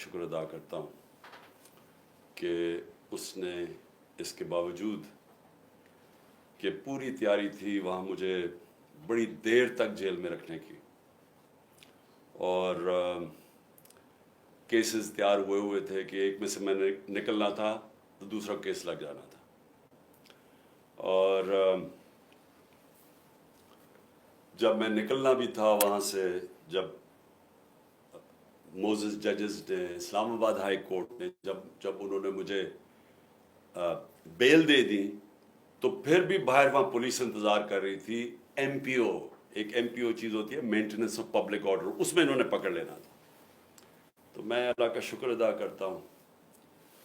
شکر ادا کرتا ہوں کہ اس نے اس کے باوجود کہ پوری تیاری تھی وہاں مجھے بڑی دیر تک جیل میں رکھنے کی، اور کیسز تیار ہوئے تھے کہ ایک میں سے میں نے نکلنا تھا تو دوسرا کیس لگ جانا تھا، اور جب میں نکلنا بھی تھا وہاں سے، جب موزس ججز نے، اسلام آباد ہائی کورٹ نے جب انہوں نے مجھے بیل دے دی، تو پھر بھی باہر وہاں پولیس انتظار کر رہی تھی۔ ایم پی او، ایک ایم پی او چیز ہوتی ہے، مینٹیننس آف پبلک آرڈر، اس میں انہوں نے پکڑ لینا تھا۔ تو میں اللہ کا شکر ادا کرتا ہوں،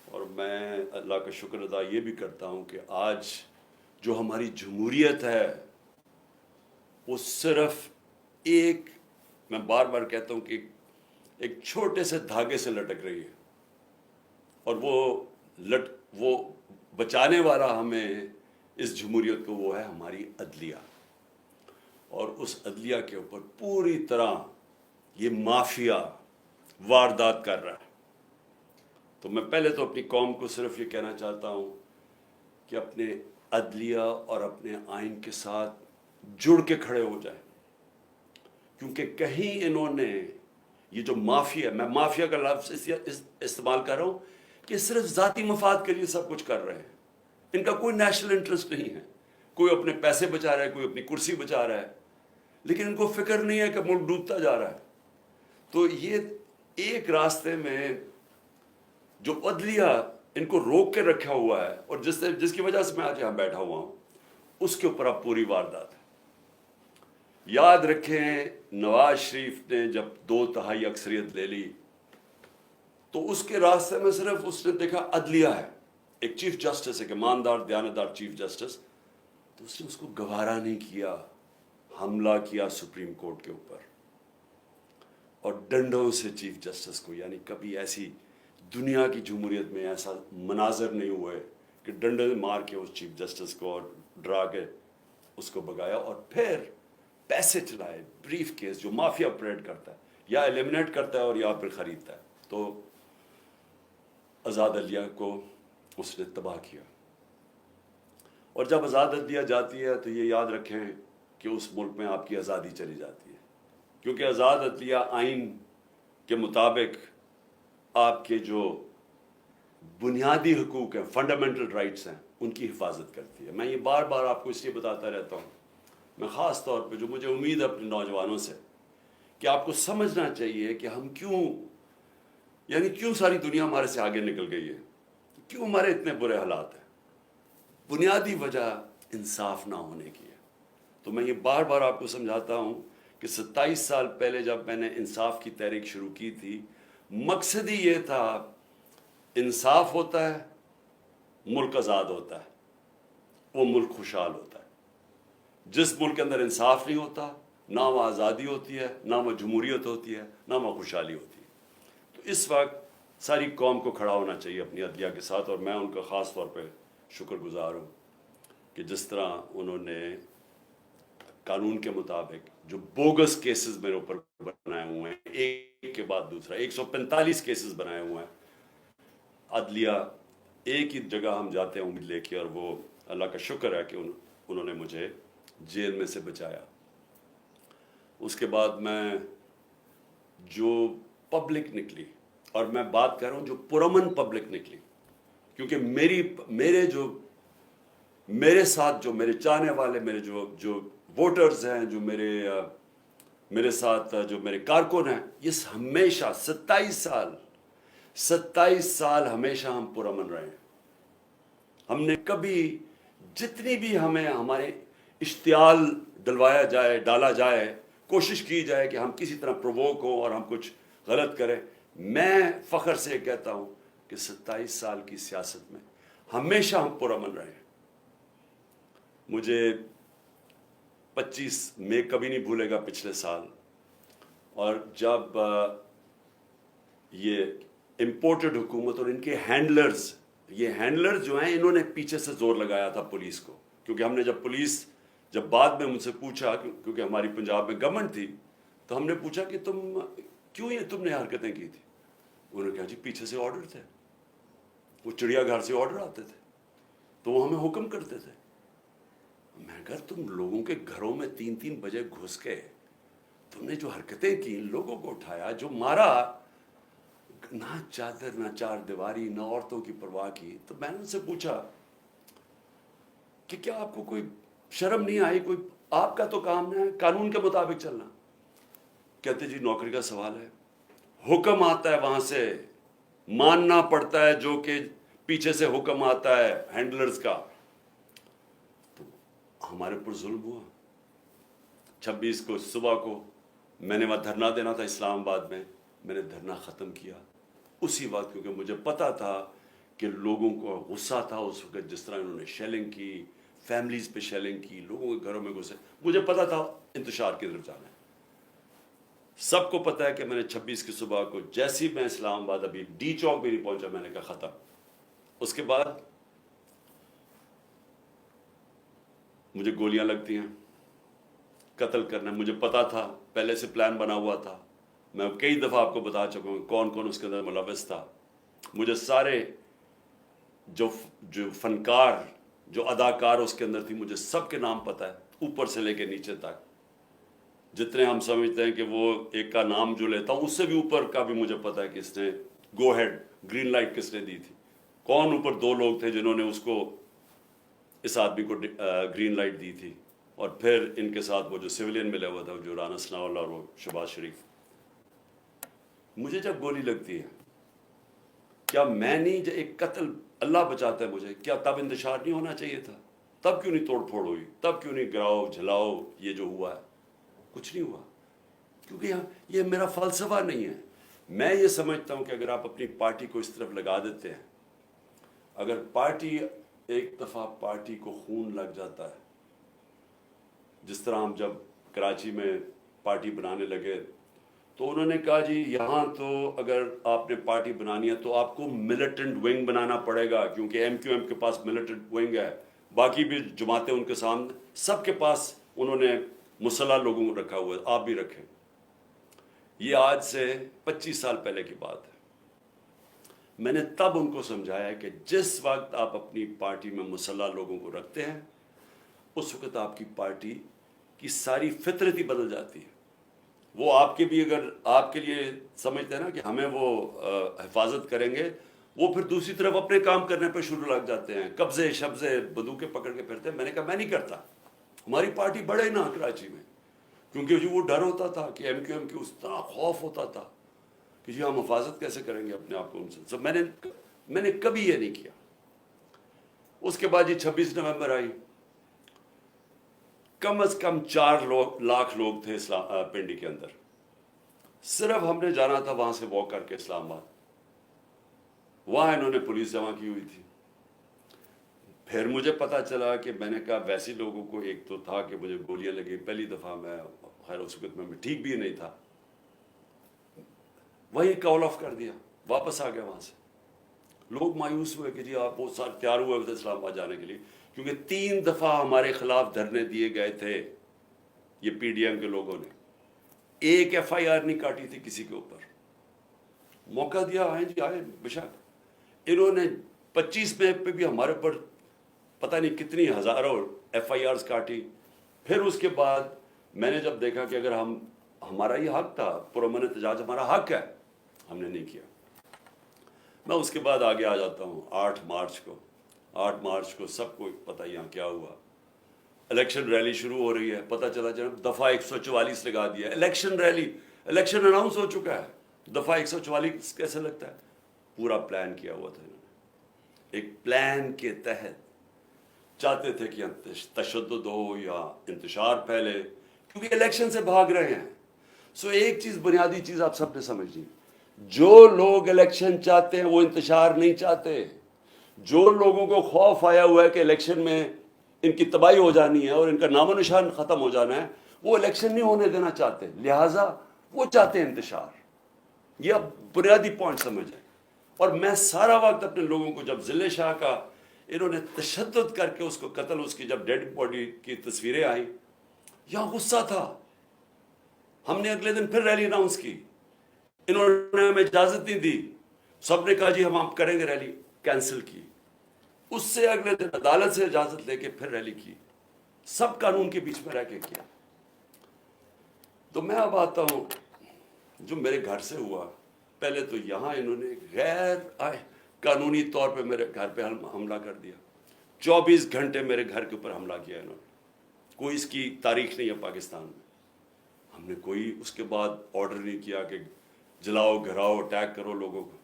اور میں اللہ کا شکر ادا یہ بھی کرتا ہوں کہ آج جو ہماری جمہوریت ہے وہ صرف ایک، میں بار بار کہتا ہوں کہ ایک چھوٹے سے دھاگے سے لٹک رہی ہے، اور وہ بچانے والا ہمیں اس جمہوریت کو وہ ہے ہماری عدلیہ، اور اس عدلیہ کے اوپر پوری طرح یہ مافیا واردات کر رہا ہے۔ تو میں پہلے تو اپنی قوم کو صرف یہ کہنا چاہتا ہوں کہ اپنے عدلیہ اور اپنے آئین کے ساتھ جڑ کے کھڑے ہو جائیں، کیونکہ کہیں انہوں نے یہ جو مافیا، میں مافیا کا لفظ استعمال کر رہا ہوں کہ صرف ذاتی مفاد کے لیے سب کچھ کر رہے ہیں، ان کا کوئی نیشنل انٹرسٹ نہیں ہے، کوئی اپنے پیسے بچا رہا ہے، کوئی اپنی کرسی بچا رہا ہے، لیکن ان کو فکر نہیں ہے کہ ملک ڈوبتا جا رہا ہے۔ تو یہ ایک راستے میں جو عدلیہ ان کو روک کے رکھا ہوا ہے، اور جس کی وجہ سے میں آج یہاں بیٹھا ہوا ہوں، اس کے اوپر اب پوری واردات ہے۔ یاد رکھیں، نواز شریف نے جب 2/3 اکثریت لے لی تو اس کے راستے میں صرف اس نے دیکھا عدلیہ ہے، ایک چیف جسٹس، ایک ایماندار دیانتدار چیف جسٹس، تو اس نے اس کو گوارا نہیں کیا، حملہ کیا سپریم کورٹ کے اوپر، اور ڈنڈوں سے چیف جسٹس کو، یعنی کبھی ایسی دنیا کی جمہوریت میں ایسا مناظر نہیں ہوئے کہ ڈنڈے مار کے اس چیف جسٹس کو اور ڈرا کے اس کو بگایا، اور پھر پیسے چلائے، بریف کیس جو مافیا آپریٹ کرتا ہے، یا ایلیمنیٹ کرتا ہے اور یا پھر خریدتا ہے۔ تو آزاد عدلیہ کو اس نے تباہ کیا، اور جب آزاد عدلیہ جاتی ہے تو یہ یاد رکھیں کہ اس ملک میں آپ کی آزادی چلی جاتی ہے، کیونکہ آزاد عدلیہ آئین کے مطابق آپ کے جو بنیادی حقوق ہیں، فنڈامنٹل رائٹس ہیں، ان کی حفاظت کرتی ہے۔ میں یہ بار بار آپ کو اس لیے بتاتا رہتا ہوں، میں خاص طور پہ جو مجھے امید ہے اپنے نوجوانوں سے، کہ آپ کو سمجھنا چاہیے کہ ہم کیوں ساری دنیا ہمارے سے آگے نکل گئی ہے، کیوں ہمارے اتنے برے حالات ہیں۔ بنیادی وجہ انصاف نہ ہونے کی ہے۔ تو میں یہ بار بار آپ کو سمجھاتا ہوں کہ 27 سال پہلے جب میں نے انصاف کی تحریک شروع کی تھی، مقصد ہی یہ تھا، انصاف ہوتا ہے، ملک آزاد ہوتا ہے، وہ ملک خوشحال ہوتا ہے۔ جس ملک کے اندر انصاف نہیں ہوتا، نہ وہ آزادی ہوتی ہے، نہ وہ جمہوریت ہوتی ہے، نہ وہ خوشحالی ہوتی ہے۔ تو اس وقت ساری قوم کو کھڑا ہونا چاہیے اپنی عدلیہ کے ساتھ، اور میں ان کا خاص طور پہ شکر گزار ہوں کہ جس طرح انہوں نے قانون کے مطابق جو بوگس کیسز میرے اوپر بنائے ہوئے ہیں، ایک کے بعد دوسرا 145 کیسز بنائے ہوئے ہیں، عدلیہ ایک ہی جگہ ہم جاتے ہیں امید لے کے، اور وہ اللہ کا شکر ہے کہ انہوں نے مجھے جیل میں سے بچایا۔ اس کے بعد میں جو پبلک نکلی، اور میں بات کر رہا ہوں جو پرامن پبلک نکلی، کیونکہ میرے ساتھ جو میرے چاہنے والے، میرے جو ووٹرز ہیں، جو میرے ساتھ جو میرے کارکن ہیں، یہ ہمیشہ 27 سال ہمیشہ ہم پرامن رہے ہیں۔ ہم نے کبھی، جتنی بھی ہمارے اشتعال ڈالا جائے، کوشش کی جائے کہ ہم کسی طرح پرووک ہوں اور ہم کچھ غلط کریں، میں فخر سے کہتا ہوں کہ 27 سال کی سیاست میں ہمیشہ ہم پرامن رہے ہیں۔ مجھے 25 مئی کبھی نہیں بھولے گا پچھلے سال، اور جب یہ امپورٹڈ حکومت اور ان کے ہینڈلرز جو ہیں، انہوں نے پیچھے سے زور لگایا تھا پولیس کو، کیونکہ ہم نے جب بعد میں مجھ سے پوچھا، کیونکہ ہماری پنجاب میں گورنمنٹ تھی، تو ہم نے پوچھا کہ تم نے حرکتیں کی تھی، انہوں نے کہا جی پیچھے سے آرڈر تھے, وہ چڑیا گھر سے آرڈر آتے تھے تو وہ ہمیں حکم کرتے تھے. میں کہا تم لوگوں کے گھروں میں 3 بجے گھس کے تم نے جو حرکتیں کی, لوگوں کو اٹھایا, جو مارا, نہ چادر نہ چار دیواری نہ عورتوں کی پرواہ کی. تو میں نے ان سے پوچھا کہ کیا آپ کو کوئی شرم نہیں آئی, کوئی آپ کا تو کام ہے قانون کے مطابق چلنا. کہتے جی نوکری کا سوال ہے, حکم آتا ہے وہاں سے, ماننا پڑتا ہے جو کہ پیچھے سے حکم آتا ہے ہینڈلرز کا. تو ہمارے پر ظلم ہوا. 26 کو صبح کو میں نے وہاں دھرنا دینا تھا اسلام آباد میں نے دھرنا ختم کیا اسی وقت, کیونکہ مجھے پتا تھا کہ لوگوں کو غصہ تھا اس وقت, جس طرح انہوں نے شیلنگ کی, فیملیز پہ شیلنگ کی, لوگوں کے گھروں میں گھسے. مجھے پتا تھا انتشار کی طرف جانا ہے. سب کو پتا ہے کہ میں نے 26 کی صبح کو جیسی میں اسلام آباد ابھی ڈی چوک بھی نہیں پہنچا, میں نے کہا ختم. اس کے بعد مجھے گولیاں لگتی ہیں, قتل کرنا. مجھے پتا تھا, پہلے سے پلان بنا ہوا تھا. میں کئی دفعہ آپ کو بتا چکا ہوں کون کون اس کے اندر ملوث تھا. مجھے سارے جو فنکار, جو اداکار اس کے اندر تھی, مجھے سب کے نام پتا ہے, اوپر سے لے کے نیچے تک. جتنے ہم سمجھتے ہیں کہ وہ ایک کا نام جو لیتا ہوں, اس سے بھی اوپر کا بھی مجھے پتا ہے کہ اس نے گو ہیڈ, گرین لائٹ کس نے دی تھی, کون اوپر 2 لوگ تھے جنہوں نے اس کو, اس آدمی کو گرین لائٹ دی تھی. اور پھر ان کے ساتھ وہ جو سویلین ملا ہوا تھا, جو رانا ثناء اللہ اور وہ شہباز شریف. مجھے جب گولی لگتی ہے, کیا میں نہیں, جو ایک قتل اللہ بچاتا ہے مجھے, کیا تب انتشار نہیں ہونا چاہیے تھا؟ تب کیوں نہیں توڑ پھوڑ ہوئی؟ تب کیوں نہیں گراؤ جھلاؤ یہ جو ہوا ہے؟ کچھ نہیں ہوا, کیونکہ یہ میرا فلسفہ نہیں ہے. میں یہ سمجھتا ہوں کہ اگر آپ اپنی پارٹی کو اس طرف لگا دیتے ہیں, اگر پارٹی ایک دفعہ پارٹی کو خون لگ جاتا ہے, جس طرح ہم جب کراچی میں پارٹی بنانے لگے تو انہوں نے کہا جی یہاں تو اگر آپ نے پارٹی بنانی ہے تو آپ کو ملیٹنٹ ونگ بنانا پڑے گا, کیونکہ ایم کیو ایم کے پاس ملیٹنٹ ونگ ہے, باقی بھی جماعتیں ان کے سامنے, سب کے پاس انہوں نے مسلح لوگوں کو رکھا ہوا ہے, آپ بھی رکھیں. یہ آج سے 25 سال پہلے کی بات ہے. میں نے تب ان کو سمجھایا کہ جس وقت آپ اپنی پارٹی میں مسلح لوگوں کو رکھتے ہیں, اس وقت آپ کی پارٹی کی ساری فطرت ہی بدل جاتی ہے. وہ آپ کے بھی اگر آپ کے لیے سمجھتے ہیں نا کہ ہمیں وہ حفاظت کریں گے, وہ پھر دوسری طرف اپنے کام کرنے پہ شروع لگ جاتے ہیں, قبضے شبضے بندوقیں پکڑ کے پھرتے ہیں. میں نے کہا میں نہیں کرتا, ہماری پارٹی بڑھے نا کراچی میں, کیونکہ جو وہ ڈر ہوتا تھا کہ ایم کیو ایم کی, اس طرح خوف ہوتا تھا کہ جی ہم حفاظت کیسے کریں گے اپنے آپ کو ان سے. سب میں نے کبھی یہ نہیں کیا. اس کے بعد جی 26 نومبر آئی, کم از کم 4 لاکھ لوگ تھے پنڈی کے اندر. صرف ہم نے جانا تھا وہاں سے واک کر کے اسلام آباد, وہاں انہوں نے پولیس جمع کی ہوئی تھی. پھر مجھے پتا چلا کہ میں نے کہا ویسے لوگوں کو, ایک تو تھا کہ مجھے گولیاں لگی پہلی دفعہ, میں خیر اس وقت میں ٹھیک بھی نہیں تھا, وہی کال آف کر دیا, واپس آ گیا وہاں سے. لوگ مایوس ہوئے کہ جی آپ بہت سارے تیار ہوئے تھے اسلام آباد جانے کے لیے, کیونکہ 3 دفعہ ہمارے خلاف دھرنے دیے گئے تھے یہ پی ڈی ایم کے لوگوں نے, ایک ایف آئی آر نہیں کاٹی تھی کسی کے اوپر. موقع دیا, آئیں جی آئے بے شک. انہوں نے 25 میں پہ بھی ہمارے پر پتہ نہیں کتنی ہزاروں ایف آئی آرز کاٹی. پھر اس کے بعد میں نے جب دیکھا کہ اگر ہمارا یہ حق تھا, پرامن احتجاج ہمارا حق ہے, ہم نے نہیں کیا. میں اس کے بعد آگے آ جاتا ہوں 8 مارچ کو سب کو پتہ یہاں کیا ہوا. الیکشن ریلی شروع ہو رہی ہے, پتہ چلا جب دفعہ 144 لگا دیا. الیکشن ریلی, الیکشن اناؤنس ہو چکا ہے, دفعہ 144 کیسے لگتا ہے؟ پورا پلان کیا ہوا تھا انہوں نے. ایک پلان کے تحت چاہتے تھے کہ تشدد ہو یا انتشار پھیلے, کیونکہ الیکشن سے بھاگ رہے ہیں. سو ایک چیز, بنیادی چیز آپ سب نے سمجھ لی, جو لوگ الیکشن چاہتے ہیں وہ انتشار نہیں چاہتے. جو لوگوں کو خوف آیا ہوا ہے کہ الیکشن میں ان کی تباہی ہو جانی ہے اور ان کا نام و نشان ختم ہو جانا ہے, وہ الیکشن نہیں ہونے دینا چاہتے, لہٰذا وہ چاہتے ہیں انتشار. یہ اب بنیادی پوائنٹ سمجھیں. اور میں سارا وقت اپنے لوگوں کو, جب ضلع شاہ کا انہوں نے تشدد کر کے اس کو قتل, اس کی جب ڈیڈ باڈی کی تصویریں آئیں, یہاں غصہ تھا. ہم نے اگلے دن پھر ریلی اناؤنس کی, انہوں نے ہمیں اجازت نہیں دی سب نے کہا جی ہم کریں گے ریلی، کینسل کی. اس سے اگلے دن عدالت سے اجازت لے کے پھر ریلی کی، سب قانون کے بیچ میں رہ کے کیا. تو میں اب آتا ہوں جو میرے گھر سے ہوا. پہلے تو یہاں انہوں نے غیر قانونی طور پہ میرے گھر پہ حملہ کر دیا. 24 گھنٹے میرے گھر کے اوپر حملہ کیا انہوں نے. کوئی اس کی تاریخ نہیں ہے پاکستان میں. ہم نے کوئی اس کے بعد آرڈر نہیں کیا کہ جلاؤ، گھراؤ، اٹیک کرو لوگوں کو.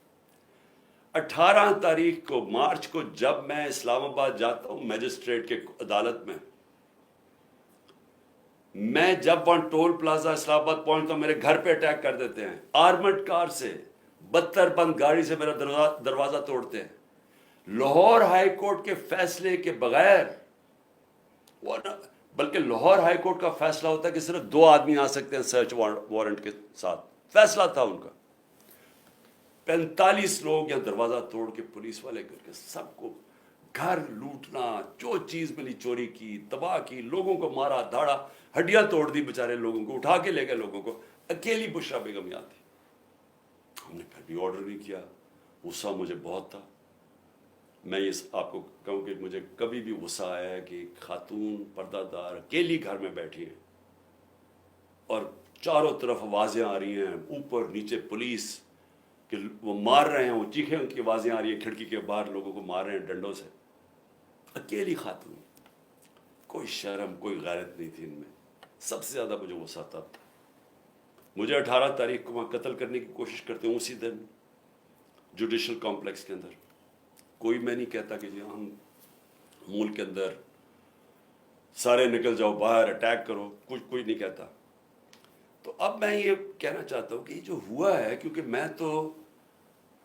18 تاریخ کو مارچ کو جب میں اسلام آباد جاتا ہوں میجسٹریٹ کے عدالت میں جب وہاں ٹول پلازا اسلام آباد پہنچتا ہوں میرے گھر پہ اٹیک کر دیتے ہیں آرمڈ کار سے، 72 بند گاڑی سے میرا دروازہ توڑتے ہیں. لاہور ہائی کورٹ کے فیصلے کے بغیر، بلکہ لاہور ہائی کورٹ کا فیصلہ ہوتا ہے کہ صرف 2 آدمی آ سکتے ہیں سرچ وارنٹ کے ساتھ. فیصلہ تھا ان کا. 45 لوگ یا دروازہ توڑ کے پولیس والے کر کے سب کو گھر لوٹنا، جو چیز ملی چوری کی، تباہ کی، لوگوں کو مارا دھاڑا، ہڈیاں توڑ دی بیچارے لوگوں کو، اٹھا کے لے گئے لوگوں کو. اکیلی بشرا بیگم یہاں تھی. ہم نے پھر بھی آرڈر نہیں کیا. غصہ مجھے بہت تھا. میں یہ آپ کو کہوں کہ مجھے کبھی بھی غصہ آیا ہے کہ خاتون پردہ دار اکیلی گھر میں بیٹھی ہیں اور چاروں طرف آوازیں آ رہی ہیں، اوپر نیچے پولیس کہ وہ مار رہے ہیں، وہ چیخیں ان کی آوازیں آ رہی ہیں، کھڑکی کے باہر لوگوں کو مار رہے ہیں ڈنڈوں سے. اکیلی خاتون، کوئی شرم کوئی غیرت نہیں تھی ان میں. سب سے زیادہ مجھے غصہ تھا. مجھے 18 تاریخ کو وہاں قتل کرنے کی کوشش کرتے ہوں اسی دن جوڈیشل کمپلیکس کے اندر. کوئی میں نہیں کہتا کہ جی ہم ملک کے اندر سارے نکل جاؤ باہر اٹیک کرو، کوئی نہیں کہتا. تو اب میں یہ کہنا چاہتا ہوں کہ یہ جو ہوا ہے، کیونکہ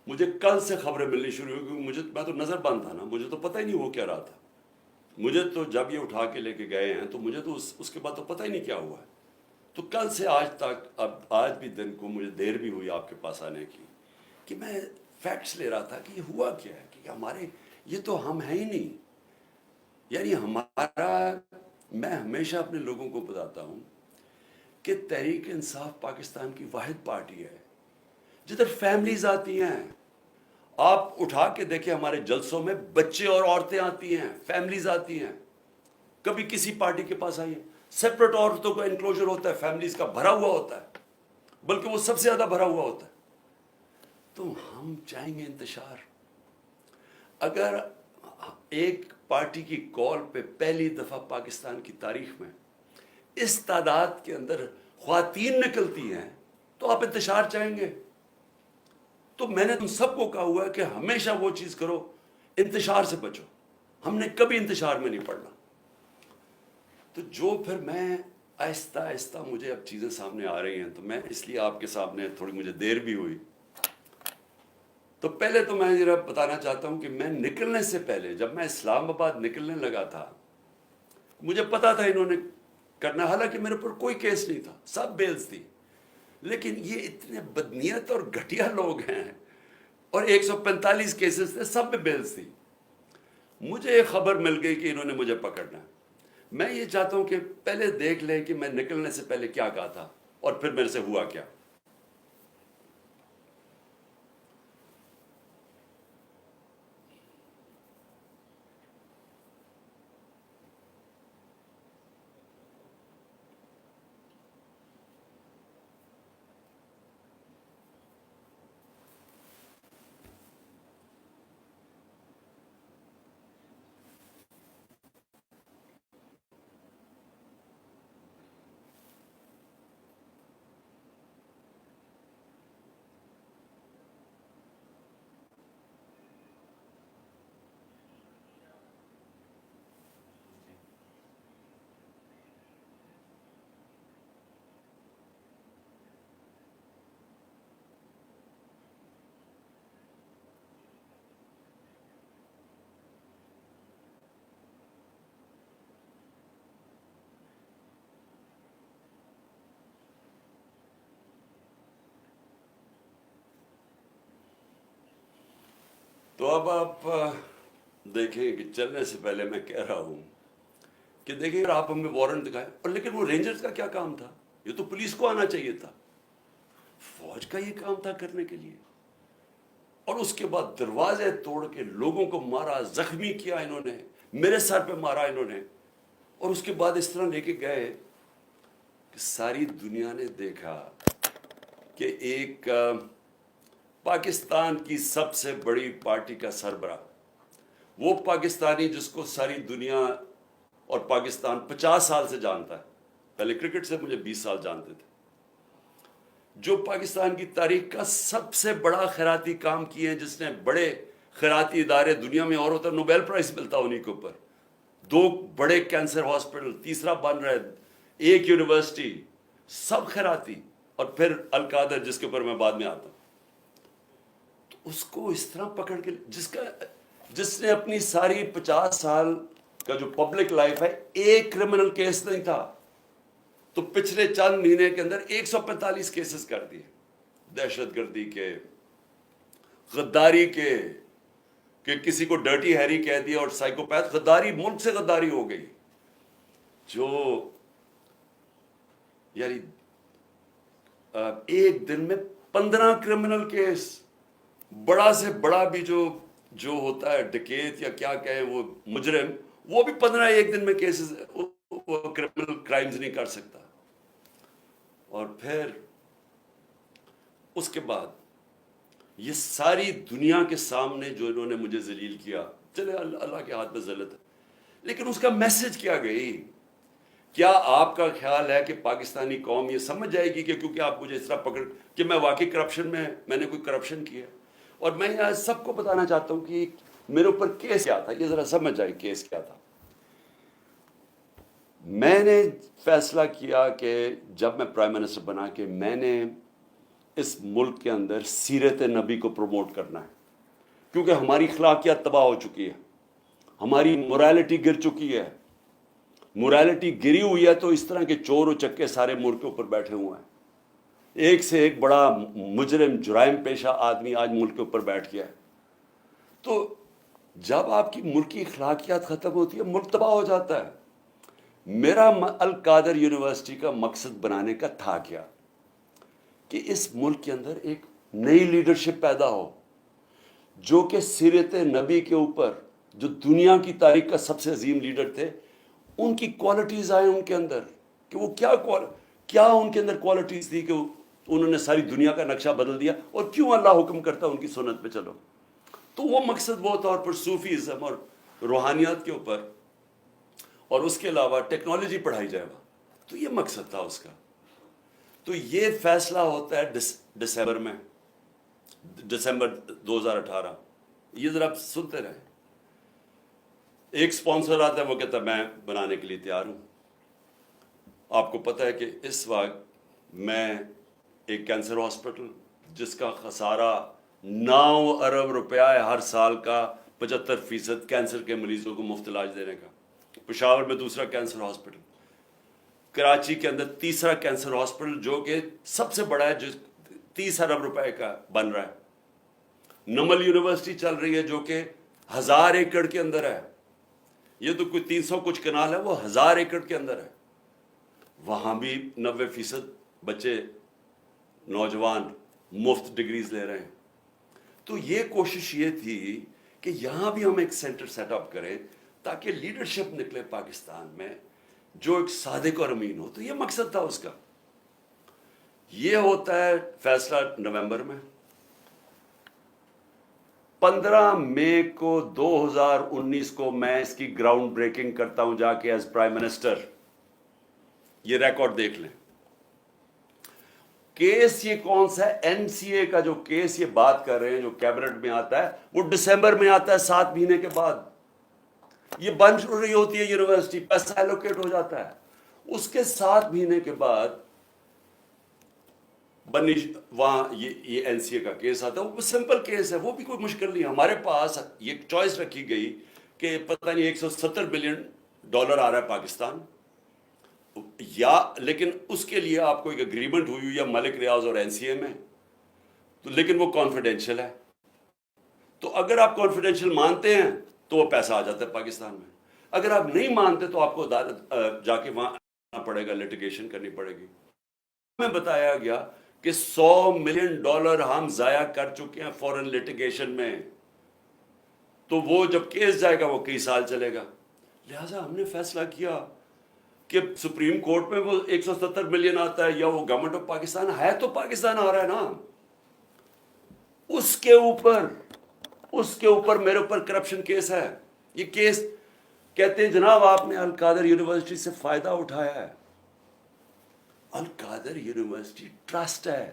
مجھے کل سے خبریں ملنی شروع ہوئی، کیونکہ میں تو نظر بند تھا نا، مجھے تو پتہ ہی نہیں ہو کیا رہا تھا. مجھے تو جب یہ اٹھا کے لے کے گئے ہیں تو مجھے تو اس کے بعد تو پتہ ہی نہیں کیا ہوا ہے. تو کل سے آج تک، اب آج بھی دن کو مجھے دیر بھی ہوئی آپ کے پاس آنے کی، کہ میں فیکٹس لے رہا تھا کہ یہ ہوا کیا ہے، کہ ہمارے یہ تو ہم ہیں ہی نہیں. یعنی میں ہمیشہ اپنے لوگوں کو بتاتا ہوں کہ تحریک انصاف پاکستان کی واحد پارٹی ہے جدھر فیملیز آتی ہیں. آپ اٹھا کے دیکھیں ہمارے جلسوں میں بچے اور عورتیں آتی ہیں، فیملیز آتی ہیں. کبھی کسی پارٹی کے پاس آئی ہیں، سیپریٹ عورتوں کا انکلوجر ہوتا ہے، فیملیز کا بھرا ہوا ہوتا ہے، بلکہ وہ سب سے زیادہ بھرا ہوا ہوتا ہے. تو ہم چاہیں گے انتشار. اگر ایک پارٹی کی کال پہ پہلی دفعہ پاکستان کی تاریخ میں اس تعداد کے اندر خواتین نکلتی ہیں تو آپ انتشار چاہیں گے. تو میں نے تم سب کو کہا ہوا ہے کہ ہمیشہ وہ چیز کرو، انتشار سے بچو. ہم نے کبھی انتشار میں نہیں پڑنا. تو جو پھر میں آہستہ آہستہ مجھے اب چیزیں سامنے آ رہی ہیں، تو میں اس لیے آپ کے سامنے تھوڑی مجھے دیر بھی ہوئی. تو پہلے تو میں ذرا بتانا چاہتا ہوں کہ میں نکلنے سے پہلے، جب میں اسلام آباد نکلنے لگا تھا، مجھے پتا تھا انہوں نے کرنا، حالانکہ میرے پر کوئی کیس نہیں تھا، سب بیلز تھی. لیکن یہ اتنے بدنیت اور گھٹیا لوگ ہیں، اور 145 کیسز تھے، سب میں بیلز تھی. مجھے ایک خبر مل گئی کہ انہوں نے مجھے پکڑنا ہے. میں یہ چاہتا ہوں کہ پہلے دیکھ لیں کہ میں نکلنے سے پہلے کیا کہا تھا اور پھر میرے سے ہوا کیا. تو اب آپ دیکھیں کہ چلنے سے پہلے میں کہہ رہا ہوں کہ دیکھیں آپ ہمیں وارنٹ دکھائیں، اور لیکن وہ رینجرز کا کیا کام تھا؟ یہ تو پولیس کو آنا چاہیے تھا، فوج کا یہ کام تھا کرنے کے لیے. اور اس کے بعد دروازے توڑ کے لوگوں کو مارا، زخمی کیا انہوں نے، میرے سر پہ مارا انہوں نے، اور اس کے بعد اس طرح لے کے گئے کہ ساری دنیا نے دیکھا کہ ایک پاکستان کی سب سے بڑی پارٹی کا سربراہ، وہ پاکستانی جس کو ساری دنیا اور پاکستان 50 سال سے جانتا ہے، پہلے کرکٹ سے مجھے 20 سال جانتے تھے، جو پاکستان کی تاریخ کا سب سے بڑا خیراتی کام کیے ہیں، جس نے بڑے خیراتی ادارے دنیا میں، اور ہوتا نوبیل پرائز ملتا انہیں کے اوپر، 2 بڑے کینسر ہاسپٹل، تیسرا بن رہا ہے، 1 یونیورسٹی، سب خیراتی، اور پھر القادر جس کے اوپر میں بعد میں آتا ہوں. تو اس کو اس طرح پکڑ کے، جس نے اپنی ساری 50 سال کا جو پبلک لائف ہے، ایک کرمنل کیس نہیں تھا، تو پچھلے چند مہینے کے اندر 145 کیسز کر دیے، دہشت گردی کے، غداری کے، کہ کسی کو ڈرٹی ہیری کہہ دیا، اور سائیکوپیتھ، غداری، ملک سے غداری ہو گئی، جو یعنی ایک دن میں 15 کرمنل کیس، بڑا سے بڑا بھی جو ہوتا ہے ڈکیت یا کیا کہیں وہ مجرم، وہ بھی 15 ایک دن میں کیسز، وہ کرمنل کرائمز نہیں کر سکتا. اور پھر اس کے بعد یہ ساری دنیا کے سامنے جو انہوں نے مجھے ذلیل کیا، چلے اللہ کے ہاتھ میں ذلت ہے، لیکن اس کا میسج کیا گئی؟ کیا آپ کا خیال ہے کہ پاکستانی قوم یہ سمجھ جائے گی کہ کیونکہ آپ مجھے اس طرح پکڑ کہ میں واقعی کرپشن میں نے کوئی کرپشن کیا؟ اور میں یہاں سب کو بتانا چاہتا ہوں کہ میرے اوپر کیس کیا تھا، یہ ذرا سمجھ جائے کیس کیا تھا. میں نے فیصلہ کیا کہ جب میں پرائم منسٹر بنا کہ میں نے اس ملک کے اندر سیرت نبی کو پروموٹ کرنا ہے، کیونکہ ہماری اخلاقیات تباہ ہو چکی ہے، ہماری موریلٹی گر چکی ہے. موریلٹی گری ہوئی ہے تو اس طرح کے چور و چکے سارے ملک کے اوپر بیٹھے ہوئے ہیں، ایک سے ایک بڑا مجرم، جرائم پیشہ آدمی آج ملک کے اوپر بیٹھ گیا ہے. تو جب آپ کی ملک کی اخلاقیات ختم ہوتی ہے، ملک تباہ ہو جاتا ہے. میرا القادر یونیورسٹی کا مقصد بنانے کا تھا کیا؟ کہ اس ملک کے اندر ایک نئی لیڈرشپ پیدا ہو، جو کہ سیرت نبی کے اوپر، جو دنیا کی تاریخ کا سب سے عظیم لیڈر تھے، ان کی کوالٹیز آئیں ان کے اندر، کہ وہ کیا ان کے اندر کوالٹیز تھی کہ انہوں نے ساری دنیا کا نقشہ بدل دیا، اور کیوں اللہ حکم کرتا ان کی سنت پہ چلو. تو وہ مقصد وہ طور پر صوفیزم اور روحانیات کے اوپر، اور اس کے علاوہ ٹیکنالوجی پڑھائی جائے گا. تو یہ مقصد تھا اس کا. تو یہ فیصلہ ہوتا ہے دسمبر 2018. یہ ذرا آپ سنتے رہیں. ایک سپانسر آتا ہے، وہ کہتا ہے میں بنانے کے لیے تیار ہوں. آپ کو پتہ ہے کہ اس وقت میں ایک کینسر ہاسپٹل جس کا خسارہ 9 ارب روپیہ ہے ہر سال کا، 75% کینسر کے مریضوں کو مفت علاج دینے کا. پشاور میں دوسرا کینسر ہاسپٹل، کراچی کے اندر تیسرا کینسر ہاسپٹل جو کہ سب سے بڑا ہے، جو 30 ارب روپے کا بن رہا ہے. نمل یونیورسٹی چل رہی ہے جو کہ 1000 ایکڑ کے اندر ہے. یہ تو کوئی 300 کچھ کنال ہے، وہ 1000 ایکڑ کے اندر ہے. وہاں بھی 90% بچے، نوجوان مفت ڈگریز لے رہے ہیں. تو یہ کوشش یہ تھی کہ یہاں بھی ہم ایک سینٹر سیٹ اپ کریں تاکہ لیڈرشپ نکلے پاکستان میں جو ایک صادق اور امین ہو. تو یہ مقصد تھا اس کا. یہ ہوتا ہے فیصلہ نومبر میں. 15 مئی کو 2019 کو میں اس کی گراؤنڈ بریکنگ کرتا ہوں جا کے ایز پرائم منسٹر. یہ ریکارڈ دیکھ لیں. کیس یہ کون سا ہے؟ این سی اے کا جو کیس یہ بات کر رہے ہیں جو کیبنٹ میں آتا ہے، وہ دسمبر میں آتا ہے، 7 مہینے کے بعد. یہ بن رہی ہوتی ہے یونیورسٹی، پیسہ ایلوکیٹ ہو جاتا ہے. اس کے 7 مہینے کے بعد وہاں یہ این سی اے کا کیس آتا ہے. وہ سمپل کیس ہے، وہ بھی کوئی مشکل نہیں. ہمارے پاس یہ چوائس رکھی گئی کہ پتہ نہیں $170 بلین آ رہا ہے پاکستان، لیکن اس کے لیے آپ کو ایک اگریمنٹ ہوئی یا ملک ریاض اور این سی اے میں، تو لیکن وہ کانفیڈینشیل ہے. تو اگر آپ کانفیڈینشیل مانتے ہیں تو وہ پیسہ آ جاتا ہے پاکستان میں. اگر آپ نہیں مانتے تو آپ کو عدالت جا کے وہاں آنا پڑے گا، لیٹیگیشن کرنی پڑے گی. میں بتایا گیا کہ $100 ملین ہم ضائع کر چکے ہیں فورن لٹیگیشن میں، تو وہ جب کیس جائے گا وہ کئی سال چلے گا. لہٰذا ہم نے فیصلہ کیا کہ سپریم کورٹ میں وہ 170 ملین آتا ہے یا وہ گورنمنٹ آف پاکستان ہے تو پاکستان آ رہا ہے نا، اس کے اوپر میرے اوپر کرپشن کیس ہے. یہ کیس کہتے ہیں جناب آپ نے القادر یونیورسٹی سے فائدہ اٹھایا ہے. القادر یونیورسٹی ٹرسٹ ہے،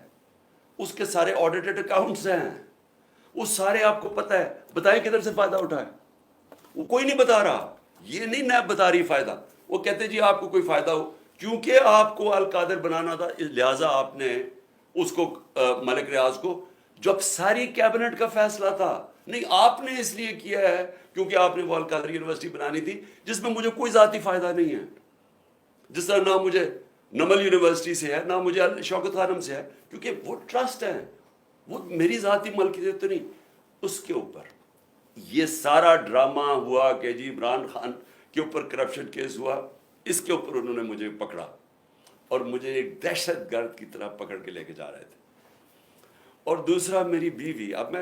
اس کے سارے آڈیٹڈ اکاؤنٹس ہیں، وہ سارے آپ کو پتہ ہے. بتائیں کدھر سے فائدہ اٹھایا؟ وہ کوئی نہیں بتا رہا. یہ نہیں نیب بتا رہی فائدہ. وہ کہتے جی آپ کو کوئی فائدہ ہو، کیونکہ آپ کو القادر بنانا تھا لہٰذا آپ نے اس کو ملک ریاض کو، جب ساری کیبنٹ کا فیصلہ تھا. نہیں، آپ نے اس لیے کیا ہے کیونکہ آپ نے وہ القادر یونیورسٹی بنانی تھی جس میں مجھے کوئی ذاتی فائدہ نہیں ہے. جس طرح نہ مجھے نمل یونیورسٹی سے ہے، نہ مجھے شوکت خانم سے ہے، کیونکہ وہ ٹرسٹ ہے، وہ میری ذاتی ملکیت تو نہیں. اس کے اوپر یہ سارا ڈرامہ ہوا کہ جی عمران خان کے اوپر کرپشن کیس ہوا، اس کے اوپر انہوں نے مجھے پکڑا اور مجھے ایک دہشت گرد کی طرح پکڑ کے لے کے جا رہے تھے. اور دوسرا میری بیوی، اب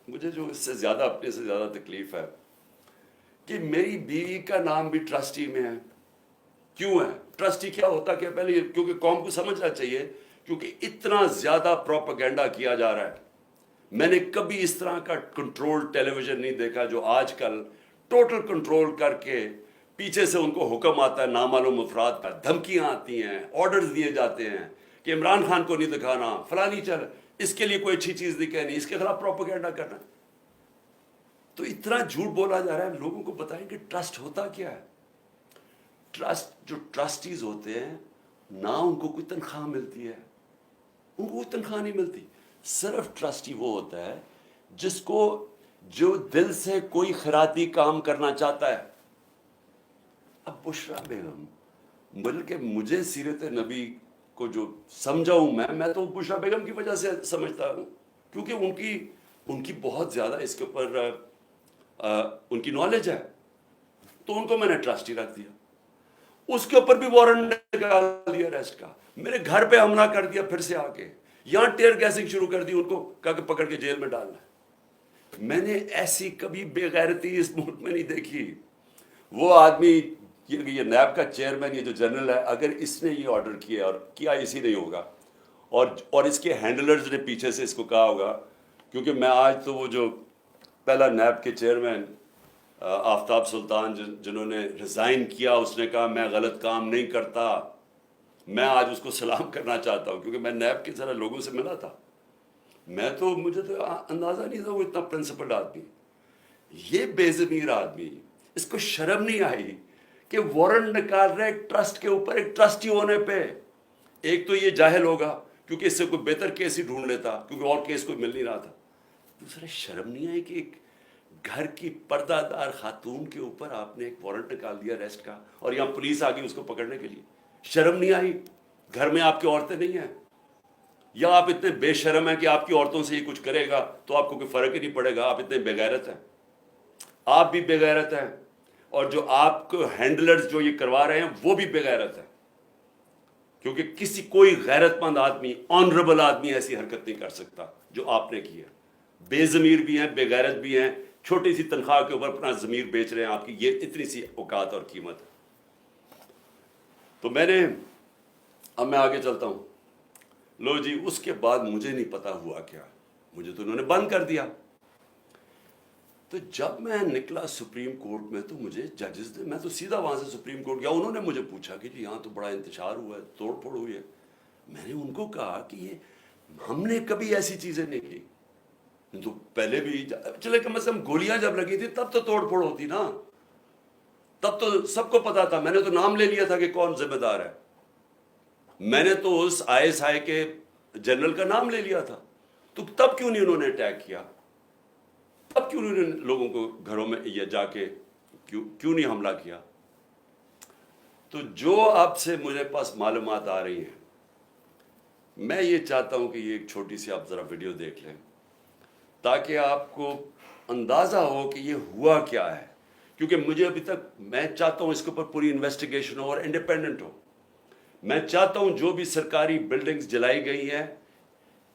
مجھے جو اس سے زیادہ اپنے سے زیادہ تکلیف ہے کہ میری بیوی کا نام بھی ٹرسٹی میں ہے. کیوں ہے؟ ٹرسٹی کیا ہوتا کیا؟ پہلے کیونکہ قوم کو سمجھنا چاہیے، کیونکہ اتنا زیادہ پروپیگنڈا کیا جا رہا ہے. میں نے کبھی اس طرح کا کنٹرول ٹیلی ویژن نہیں دیکھا جو آج کل ٹوٹل کنٹرول کر کے پیچھے سے ان کو حکم آتا ہے نامعلوم افراد کا، دھمکیاں آتی ہیں، آرڈرز دیے جاتے ہیں کہ عمران خان کو نہیں دکھانا، فلانی چل، اس کے لیے کوئی اچھی چیز نہیں کہنی، اس کے خلاف پروپیگنڈا کرنا. تو اتنا جھوٹ بولا جا رہا ہے. لوگوں کو بتائیں کہ ٹرسٹ ہوتا کیا ہے. ٹرسٹ، جو ٹرسٹیز ہوتے ہیں نہ ان کو کوئی تنخواہ ملتی ہے، ان کو کوئی تنخواہ نہیں ملتی. صرف ٹرسٹی وہ ہوتا ہے جس کو جو دل سے کوئی خیراتی کام کرنا چاہتا ہے. اب بشرا بیگم، بلکہ مجھے سیرت نبی کو جو سمجھا ہوں میں تو بشرا بیگم کی وجہ سے سمجھتا ہوں، کیونکہ ان کی بہت زیادہ اس کے اوپر ان کی نالج ہے، تو ان کو میں نے ٹرسٹی رکھ دیا. اس کے اوپر بھی وارنٹ نکال دیا ریسٹ کا. میرے گھر پہ حملہ کر دیا پھر سے آ کے، یہاں ٹیئر گیسنگ شروع کر دی، ان کو کہا کہ پکڑ کے جیل میں ڈالنا ہے. میں نے ایسی کبھی بے غیرتی اس ملک میں نہیں دیکھی. وہ آدمی یہ نیب کا چیئرمین، یہ جو جنرل ہے، اگر اس نے یہ آرڈر کیا اور کیا اسی نہیں ہوگا، اور اس کے ہینڈلرز نے پیچھے سے اس کو کہا ہوگا، کیونکہ میں آج تو وہ جو پہلا نیب کے چیئرمین آفتاب سلطان جنہوں نے ریزائن کیا، اس نے کہا میں غلط کام نہیں کرتا. میں آج اس کو سلام کرنا چاہتا ہوں کیونکہ میں نیب کے ذرا لوگوں سے ملا تھا. مجھے تو اندازہ نہیں تھا وہ اتنا پرنسپلڈ آدمی، یہ بے ضمیر آدمی، اس کو شرم نہیں آئی کہ وارنٹ نکال رہے ایک ٹرسٹ کے اوپر، ایک ٹرسٹی ہونے پہ. ایک تو یہ جاہل ہوگا کیونکہ اس سے کوئی بہتر کیس ہی ڈھونڈ لیتا، کیونکہ اور کیس کوئی مل نہیں رہا تھا. دوسرا، شرم نہیں آئی کہ ایک گھر کی پردہ دار خاتون کے اوپر آپ نے ایک وارنٹ نکال دیا ریسٹ کا، اور یہاں پولیس آ گئی اس کو پکڑنے کے لیے. شرم نہیں آئی؟ گھر میں آپ کی عورتیں نہیں ہیں؟ یا آپ اتنے بے شرم ہیں کہ آپ کی عورتوں سے یہ کچھ کرے گا تو آپ کو کوئی فرق ہی نہیں پڑے گا؟ آپ اتنے بے غیرت ہیں. آپ بھی بے غیرت ہیں، اور جو آپ کو ہینڈلرز جو یہ کروا رہے ہیں وہ بھی بے غیرت ہیں، کیونکہ کوئی غیرت مند آدمی، آنریبل آدمی ایسی حرکت نہیں کر سکتا جو آپ نے کی ہے. بے ضمیر بھی ہیں، بے غیرت بھی ہیں، چھوٹی سی تنخواہ کے اوپر اپنا ضمیر بیچ رہے ہیں. آپ کی یہ اتنی سی اوقات اور قیمت ہے. تو اب میں آگے چلتا ہوں. لو جی، اس کے بعد مجھے نہیں پتا ہوا کیا، مجھے تو انہوں نے بند کر دیا. تو جب میں نکلا سپریم کورٹ میں تو مجھے ججز نے، میں تو سیدھا وہاں سے سپریم کورٹ گیا، انہوں نے مجھے پوچھا کہ جی یہاں تو بڑا انتشار ہوا ہے، توڑ پھوڑ ہوئی ہے. میں نے ان کو کہا کہ یہ ہم نے کبھی ایسی چیزیں نہیں کی. تو پہلے بھی چلے کم از کم گولیاں جب لگی تھی تب تو توڑ پھوڑ ہوتی نا، تب تو سب کو پتا تھا. میں نے تو نام لے لیا تھا کہ کون ذمہ دار ہے. میں نے تو اس ISI کے جنرل کا نام لے لیا تھا. تو تب کیوں نہیں انہوں نے اٹیک کیا؟ تب کیوں انہوں نے لوگوں کو گھروں میں یہ جا کے کیوں نہیں حملہ کیا؟ تو جو اب سے مجھے پاس معلومات آ رہی ہیں، میں یہ چاہتا ہوں کہ یہ ایک چھوٹی سی آپ ذرا ویڈیو دیکھ لیں تاکہ آپ کو اندازہ ہو کہ یہ ہوا کیا ہے. کیونکہ مجھے ابھی تک، میں چاہتا ہوں اس کے اوپر پوری انویسٹیگیشن ہو اور انڈیپینڈنٹ ہو. میں چاہتا ہوں جو بھی سرکاری بلڈنگز جلائی گئی ہیں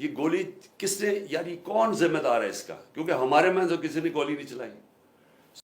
یہ گولی کس نے، یعنی کون ذمہ دار ہے اس کا؟ کیونکہ ہمارے میں تو کسی نے گولی نہیں چلائی.